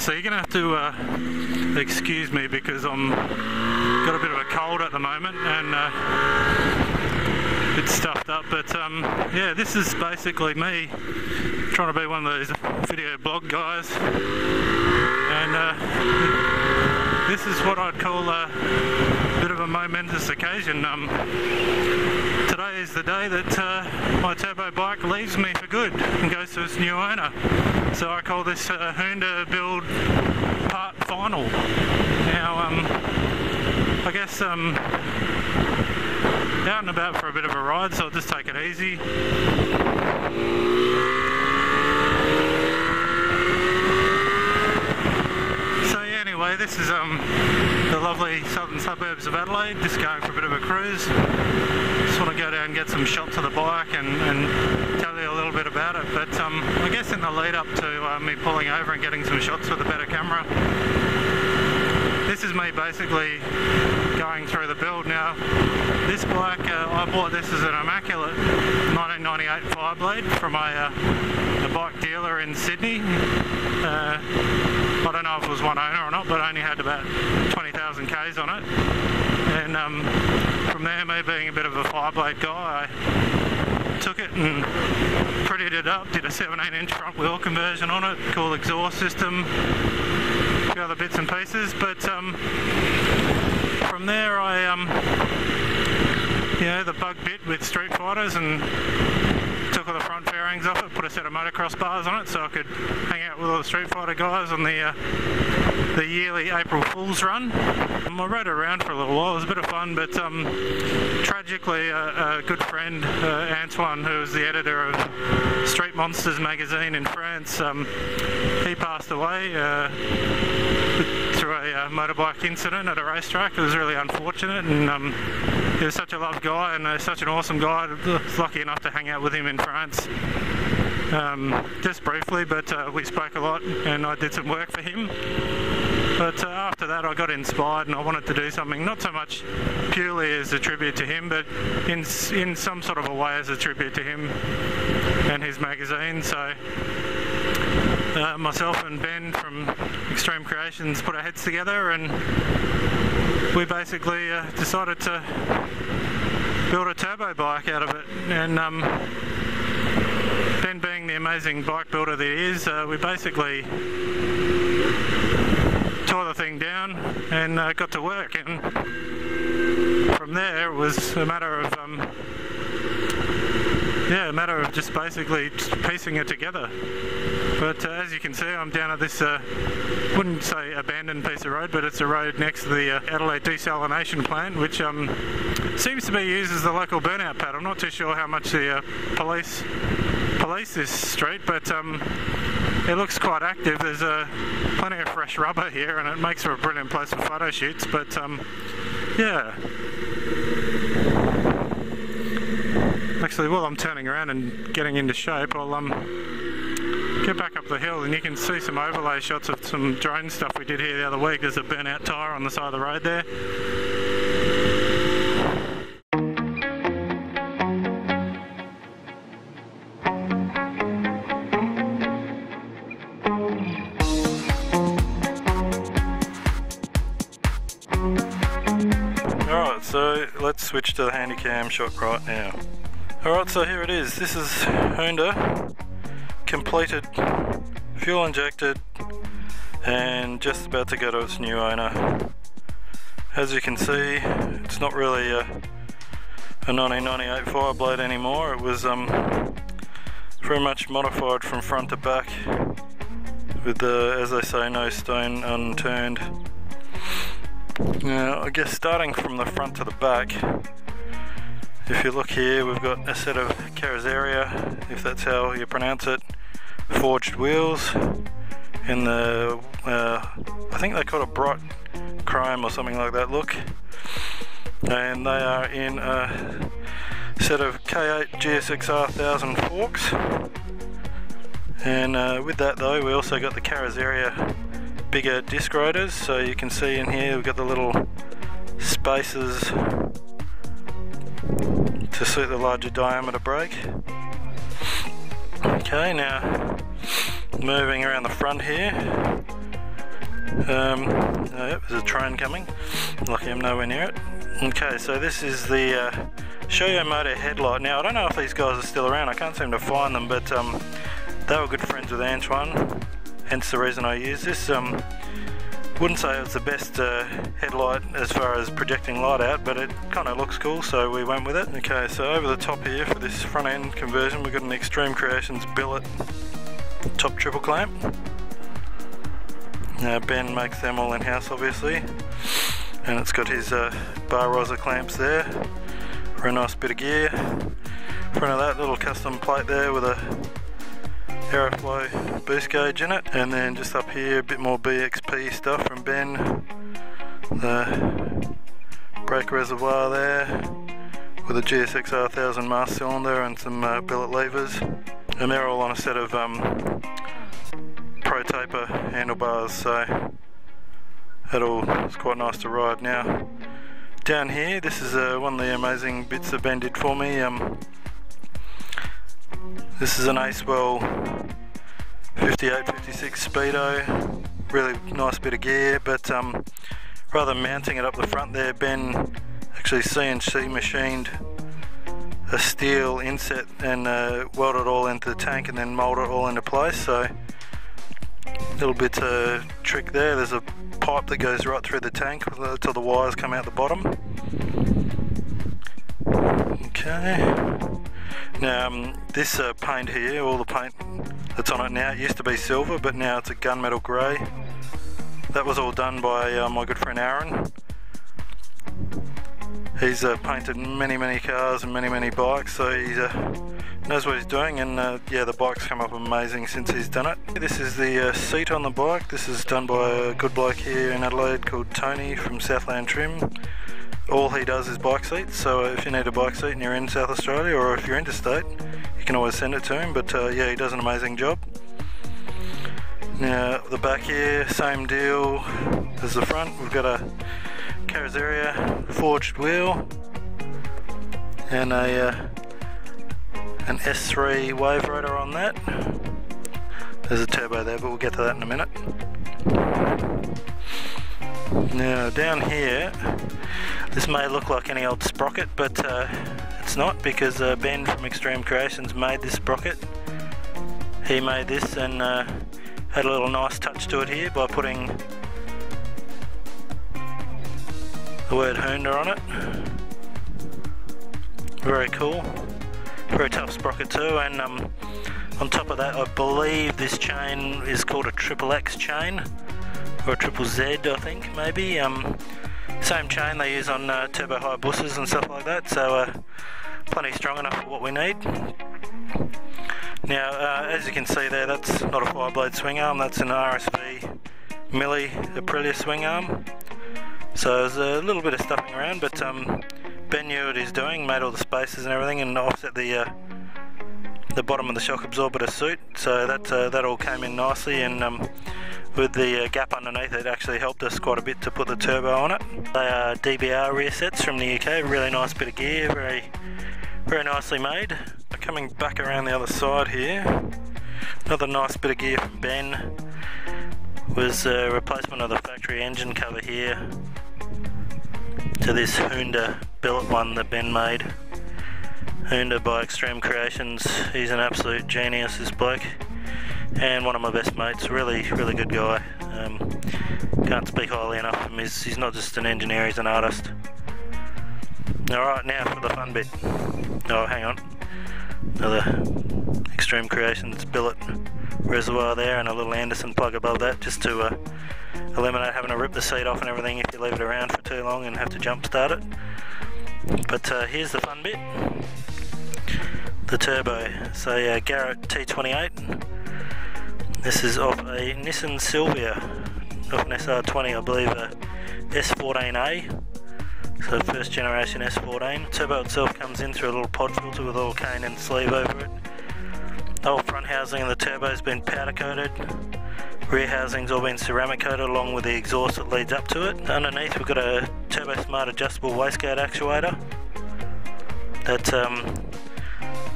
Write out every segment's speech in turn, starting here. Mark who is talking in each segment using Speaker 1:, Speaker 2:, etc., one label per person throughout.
Speaker 1: so you're gonna have to excuse me because I'm got a bit of a cold at the moment and a bit stuffed up, but yeah, this is basically me trying to be one of those video blog guys, and this is what I'd call a bit of a momentous occasion. Today is the day that my turbo bike leaves me for good and goes to its new owner. So I call this Hoonda build part final. Now, I guess out and about for a bit of a ride, so I'll just take it easy. So yeah, anyway, this is the lovely southern suburbs of Adelaide, just going for a bit of a cruise. Just want to go down and get some shots of the bike and tell you a little bit about it, but I guess in the lead up to me pulling over and getting some shots with a better camera, this is me basically going through the build. Now, this bike, I bought this as an immaculate 1998 Fireblade from a bike dealer in Sydney. I don't know if it was one owner or not, but I only had about 20,000 Ks on it. And from there, me being a bit of a Fireblade guy, I took it and prettied it up, did a 17-inch front wheel conversion on it, cool exhaust system, a few other bits and pieces, but from there I you know, the bug bit with Streetfighters and took all the front fairings off it, put a set of motocross bars on it so I could hang out with all the Streetfighter guys on the yearly April Fool's run. I rode around for a little while, it was a bit of fun, but tragically a good friend, Antoine, who was the editor of Street Monsters magazine in France, he passed away through a motorbike incident at a racetrack. It was really unfortunate, and he was such a loved guy and such an awesome guy. I was lucky enough to hang out with him in France, just briefly, but we spoke a lot and I did some work for him. But after that I got inspired and I wanted to do something not so much purely as a tribute to him, but in some sort of a way as a tribute to him and his magazine. So myself and Ben from Extreme Creations put our heads together and we basically decided to build a turbo bike out of it. And Ben, being the amazing bike builder that he is, we basically tore the thing down and got to work, and from there it was a matter of yeah, a matter of just basically piecing it together. But as you can see, I'm down at this wouldn't say abandoned piece of road, but it's a road next to the Adelaide desalination plant, which seems to be used as the local burnout pad. I'm not too sure how much the police this street, but it looks quite active. There's plenty of fresh rubber here and it makes for a brilliant place for photo shoots, but yeah. Actually, while I'm turning around and getting into shape, I'll get back up the hill and you can see some overlay shots of some drone stuff we did here the other week. There's a burnout tyre on the side of the road there. Alright, so let's switch to the handy cam shot right now. Alright, so here it is. This is Hoonda, completed, fuel injected, and just about to go to its new owner. As you can see, it's not really a 1998 Fireblade anymore. It was very much modified from front to back with the, as they say, no stone unturned. Now, I guess starting from the front to the back, if you look here, we've got a set of Carrozzeria, if that's how you pronounce it, forged wheels in the, I think they call it bright chrome or something like that look, and they are in a set of K8 GSXR 1000 forks. And with that though, we also got the Carrozzeria bigger disc rotors, so you can see in here we've got the little spaces to suit the larger diameter brake. Okay, now moving around the front here, Yep, there's a train coming. Lucky I'm nowhere near it. Okay, so this is the Shoyo Moto headlight. Now I don't know if these guys are still around, I can't seem to find them, but they were good friends with Antoine, hence the reason I use this. Wouldn't say it's the best headlight as far as projecting light out, but it kind of looks cool, so we went with it. Okay, so over the top here for this front end conversion, we've got an Extreme Creations billet top triple clamp. Ben makes them all in-house obviously, and it's got his bar riser clamps there for a nice bit of gear. Front of that, little custom plate there with a aeroflow boost gauge in it, and then just up here a bit more BXP stuff from Ben, the brake reservoir there with a GSXR 1000 mass cylinder and some billet levers, and they're all on a set of Pro Taper handlebars, so that all is quite nice to ride. Now down here, this is one of the amazing bits that Ben did for me. This is an Acewell 58-56 Speedo, really nice bit of gear, but rather than mounting it up the front there, Ben actually CNC machined a steel inset and welded it all into the tank and then moulded it all into place. So a little bit of trick there, there's a pipe that goes right through the tank till the wires come out the bottom. Okay. Now this paint here, all the paint that's on it now, it used to be silver, but now it's a gunmetal grey. That was all done by my good friend Aaron. He's painted many cars and many bikes, so he knows what he's doing, and yeah, the bike's come up amazing since he's done it. This is the seat on the bike. This is done by a good bloke here in Adelaide called Tony from Southland Trim. All he does is bike seats, so if you need a bike seat and you're in South Australia, or if you're interstate, you can always send it to him, but yeah, he does an amazing job. Now the back here, same deal as the front. We've got a Carrozzeria forged wheel and an S3 wave rotor on that. There's a turbo there, but we'll get to that in a minute. Now down here, this may look like any old sprocket, but it's not, because Ben from Extreme Creations made this sprocket. He made this and had a little nice touch to it here by putting the word Hoonda on it. Very cool, very tough sprocket too, and on top of that I believe this chain is called a XXX chain, or a Triple Z I think maybe. Same chain they use on turbo high buses and stuff like that, so plenty strong enough for what we need. Now as you can see there, that's not a 5-blade swing arm, that's an RSV Milli Aprilia swing arm. So there's a little bit of stuffing around, but Ben knew what he's doing, made all the spaces and everything, and offset the bottom of the shock absorber to suit, so that all came in nicely, and with the gap underneath it actually helped us quite a bit to put the turbo on it. They are DBR rear sets from the UK, really nice bit of gear, very nicely made. Coming back around the other side here, another nice bit of gear from Ben was a replacement of the factory engine cover here to this Hoonda billet one that Ben made. Hoonda by Extreme Creations. He's an absolute genius, this bloke, and one of my best mates. Really good guy. Can't speak highly enough of him. He's not just an engineer, he's an artist. Alright, now for the fun bit. Oh, hang on. Another Extreme Creations billet reservoir there, and a little Anderson plug above that, just to eliminate having to rip the seat off and everything if you leave it around for too long and have to jump start it. But here's the fun bit. The turbo. It's a Garrett T28. This is off a Nissan Silvia, off an SR20 I believe, S14A. So first generation S14. Turbo itself comes in through a little pod filter with a little cane and sleeve over it. The whole front housing of the turbo has been powder coated. Rear housing's all been ceramic coated along with the exhaust that leads up to it. Underneath we've got a Turbo Smart adjustable wastegate actuator. That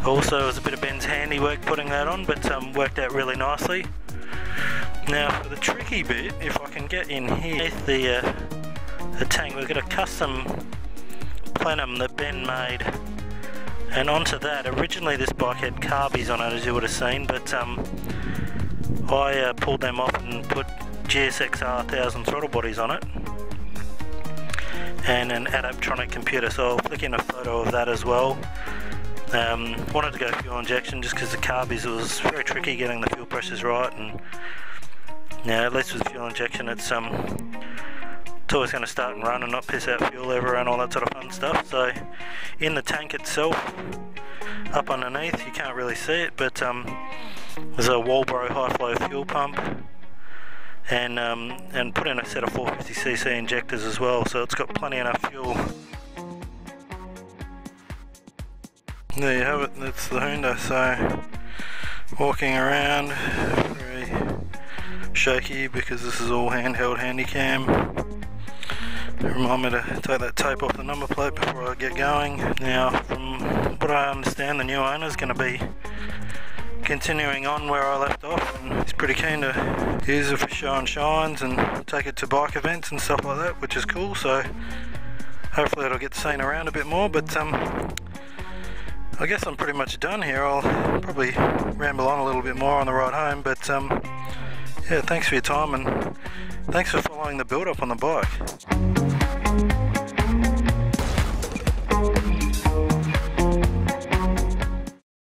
Speaker 1: also was a bit of Ben's handiwork putting that on, but worked out really nicely.
Speaker 2: Now for the tricky bit, if I can get in here, the tank, we've got a custom plenum that Ben made, and onto that, originally this bike had carbies on it, as you would have seen, but I pulled them off and put GSXR 1000 throttle bodies on it, and an Adaptronic computer, so I'll flick in a photo of that as well. Wanted to go fuel injection just because the carbies, it was very tricky getting the fuel pressures right, and now at least with fuel injection it's always going to start and run and not piss out fuel everywhere and all that sort of fun stuff. So in the tank itself, up underneath, you can't really see it, but there's a Walbro high flow fuel pump, and put in a set of 450cc injectors as well, so it's got plenty enough fuel. There you have it, that's the Hoonda. So walking around, very shaky because this is all handheld handycam. Remind me to take that tape off the number plate before I get going. Now from what I understand, the new owner is going to be continuing on where I left off, and he's pretty keen to use it for show and shines and take it to bike events and stuff like that, which is cool. So hopefully it'll get seen around a bit more, but I guess I'm pretty much done here. I'll probably ramble on a little bit more on the ride home, but yeah, thanks for your time and thanks for following the build up on the bike.